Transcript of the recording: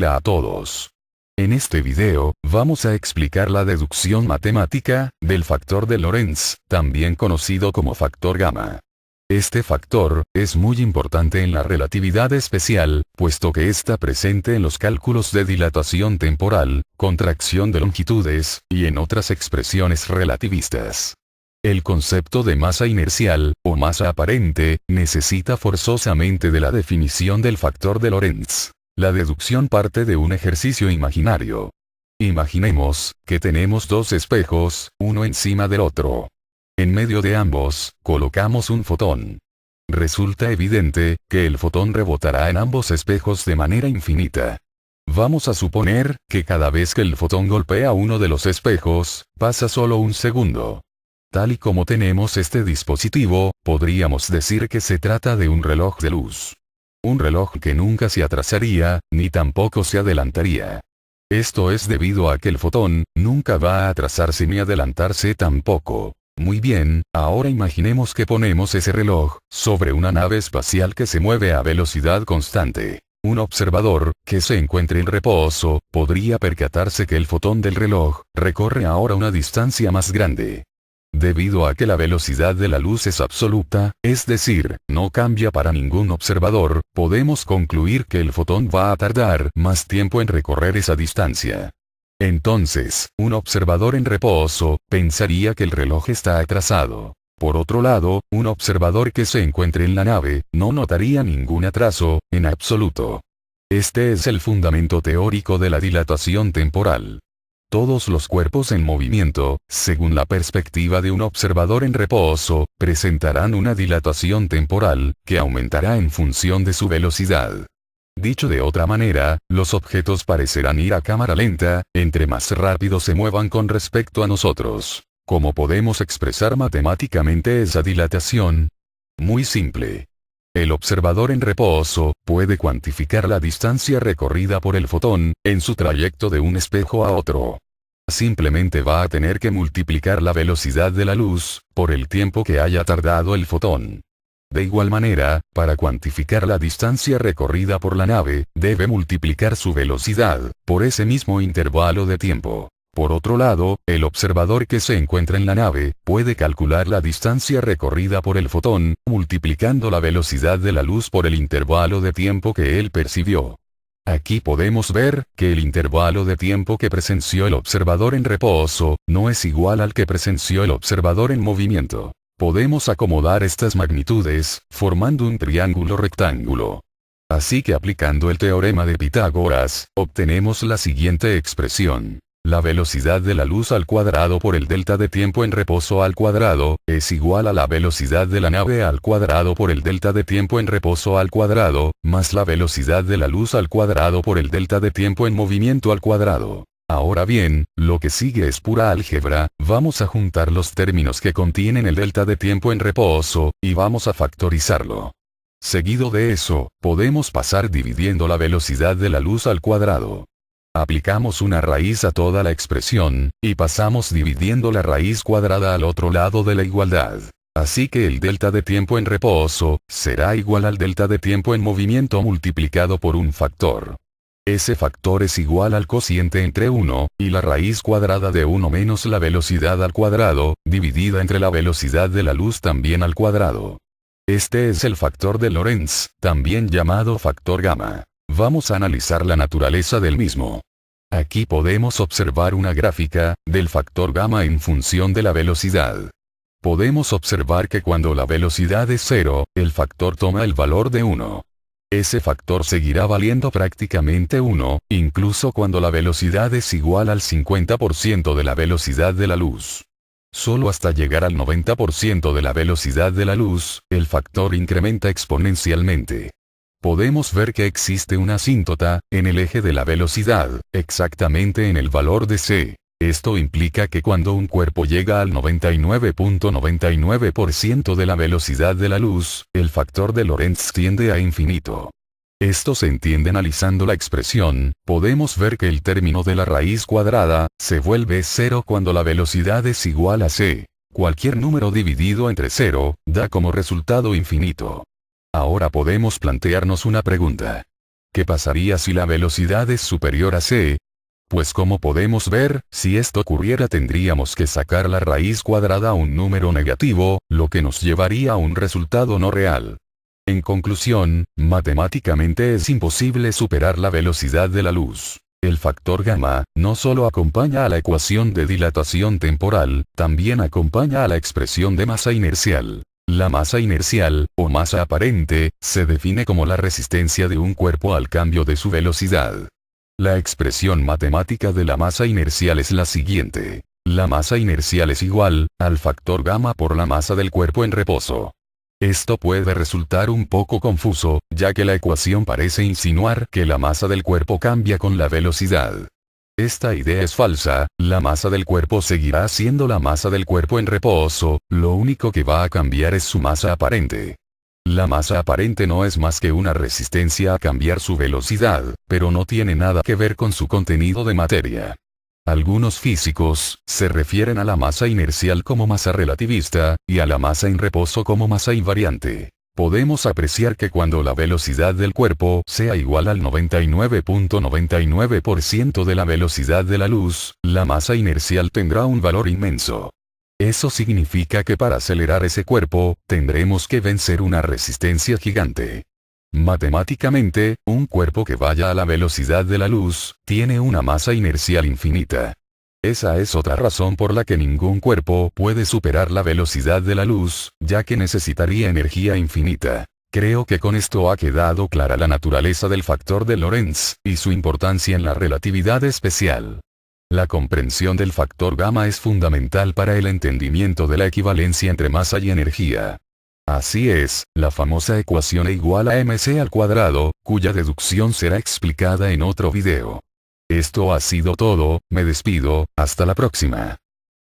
Hola a todos. En este video, vamos a explicar la deducción matemática del factor de Lorentz, también conocido como factor gamma. Este factor es muy importante en la relatividad especial, puesto que está presente en los cálculos de dilatación temporal, contracción de longitudes, y en otras expresiones relativistas. El concepto de masa inercial, o masa aparente, necesita forzosamente de la definición del factor de Lorentz. La deducción parte de un ejercicio imaginario. Imaginemos que tenemos dos espejos, uno encima del otro. En medio de ambos, colocamos un fotón. Resulta evidente que el fotón rebotará en ambos espejos de manera infinita. Vamos a suponer que cada vez que el fotón golpea uno de los espejos, pasa solo un segundo. Tal y como tenemos este dispositivo, podríamos decir que se trata de un reloj de luz. Un reloj que nunca se atrasaría, ni tampoco se adelantaría. Esto es debido a que el fotón nunca va a atrasarse ni adelantarse tampoco. Muy bien, ahora imaginemos que ponemos ese reloj sobre una nave espacial que se mueve a velocidad constante. Un observador, que se encuentre en reposo, podría percatarse que el fotón del reloj recorre ahora una distancia más grande. Debido a que la velocidad de la luz es absoluta, es decir, no cambia para ningún observador, podemos concluir que el fotón va a tardar más tiempo en recorrer esa distancia. Entonces, un observador en reposo pensaría que el reloj está atrasado. Por otro lado, un observador que se encuentre en la nave no notaría ningún atraso, en absoluto. Este es el fundamento teórico de la dilatación temporal. Todos los cuerpos en movimiento, según la perspectiva de un observador en reposo, presentarán una dilatación temporal, que aumentará en función de su velocidad. Dicho de otra manera, los objetos parecerán ir a cámara lenta, entre más rápido se muevan con respecto a nosotros. ¿Cómo podemos expresar matemáticamente esa dilatación? Muy simple. El observador en reposo puede cuantificar la distancia recorrida por el fotón en su trayecto de un espejo a otro. Simplemente va a tener que multiplicar la velocidad de la luz por el tiempo que haya tardado el fotón. De igual manera, para cuantificar la distancia recorrida por la nave, debe multiplicar su velocidad por ese mismo intervalo de tiempo. Por otro lado, el observador que se encuentra en la nave puede calcular la distancia recorrida por el fotón, multiplicando la velocidad de la luz por el intervalo de tiempo que él percibió. Aquí podemos ver que el intervalo de tiempo que presenció el observador en reposo no es igual al que presenció el observador en movimiento. Podemos acomodar estas magnitudes, formando un triángulo rectángulo. Así que aplicando el teorema de Pitágoras, obtenemos la siguiente expresión. La velocidad de la luz al cuadrado por el delta de tiempo en reposo al cuadrado, es igual a la velocidad de la nave al cuadrado por el delta de tiempo en reposo al cuadrado, más la velocidad de la luz al cuadrado por el delta de tiempo en movimiento al cuadrado. Ahora bien, lo que sigue es pura álgebra, vamos a juntar los términos que contienen el delta de tiempo en reposo, y vamos a factorizarlo. Seguido de eso, podemos pasar dividiendo la velocidad de la luz al cuadrado. Aplicamos una raíz a toda la expresión, y pasamos dividiendo la raíz cuadrada al otro lado de la igualdad. Así que el delta de tiempo en reposo será igual al delta de tiempo en movimiento multiplicado por un factor. Ese factor es igual al cociente entre 1 y la raíz cuadrada de 1 menos la velocidad al cuadrado, dividida entre la velocidad de la luz también al cuadrado. Este es el factor de Lorentz, también llamado factor gamma. Vamos a analizar la naturaleza del mismo. Aquí podemos observar una gráfica del factor gamma en función de la velocidad. Podemos observar que cuando la velocidad es 0, el factor toma el valor de 1. Ese factor seguirá valiendo prácticamente 1, incluso cuando la velocidad es igual al 50% de la velocidad de la luz. Solo hasta llegar al 90% de la velocidad de la luz, el factor incrementa exponencialmente. Podemos ver que existe una asíntota en el eje de la velocidad, exactamente en el valor de c. Esto implica que cuando un cuerpo llega al 99.99% de la velocidad de la luz, el factor de Lorentz tiende a infinito. Esto se entiende analizando la expresión. Podemos ver que el término de la raíz cuadrada se vuelve 0 cuando la velocidad es igual a c. Cualquier número dividido entre 0 da como resultado infinito. Ahora podemos plantearnos una pregunta. ¿Qué pasaría si la velocidad es superior a c? Pues como podemos ver, si esto ocurriera tendríamos que sacar la raíz cuadrada a un número negativo, lo que nos llevaría a un resultado no real. En conclusión, matemáticamente es imposible superar la velocidad de la luz. El factor gamma, no solo acompaña a la ecuación de dilatación temporal, también acompaña a la expresión de masa inercial. La masa inercial, o masa aparente, se define como la resistencia de un cuerpo al cambio de su velocidad. La expresión matemática de la masa inercial es la siguiente. La masa inercial es igual al factor gamma por la masa del cuerpo en reposo. Esto puede resultar un poco confuso, ya que la ecuación parece insinuar que la masa del cuerpo cambia con la velocidad. Esta idea es falsa, la masa del cuerpo seguirá siendo la masa del cuerpo en reposo, lo único que va a cambiar es su masa aparente. La masa aparente no es más que una resistencia a cambiar su velocidad, pero no tiene nada que ver con su contenido de materia. Algunos físicos se refieren a la masa inercial como masa relativista, y a la masa en reposo como masa invariante. Podemos apreciar que cuando la velocidad del cuerpo sea igual al 99.99% de la velocidad de la luz, la masa inercial tendrá un valor inmenso. Eso significa que para acelerar ese cuerpo, tendremos que vencer una resistencia gigante. Matemáticamente, un cuerpo que vaya a la velocidad de la luz, tiene una masa inercial infinita. Esa es otra razón por la que ningún cuerpo puede superar la velocidad de la luz, ya que necesitaría energía infinita. Creo que con esto ha quedado clara la naturaleza del factor de Lorentz, y su importancia en la relatividad especial. La comprensión del factor gamma es fundamental para el entendimiento de la equivalencia entre masa y energía. Así es, la famosa ecuación E igual a mc², cuya deducción será explicada en otro video. Esto ha sido todo, me despido, hasta la próxima.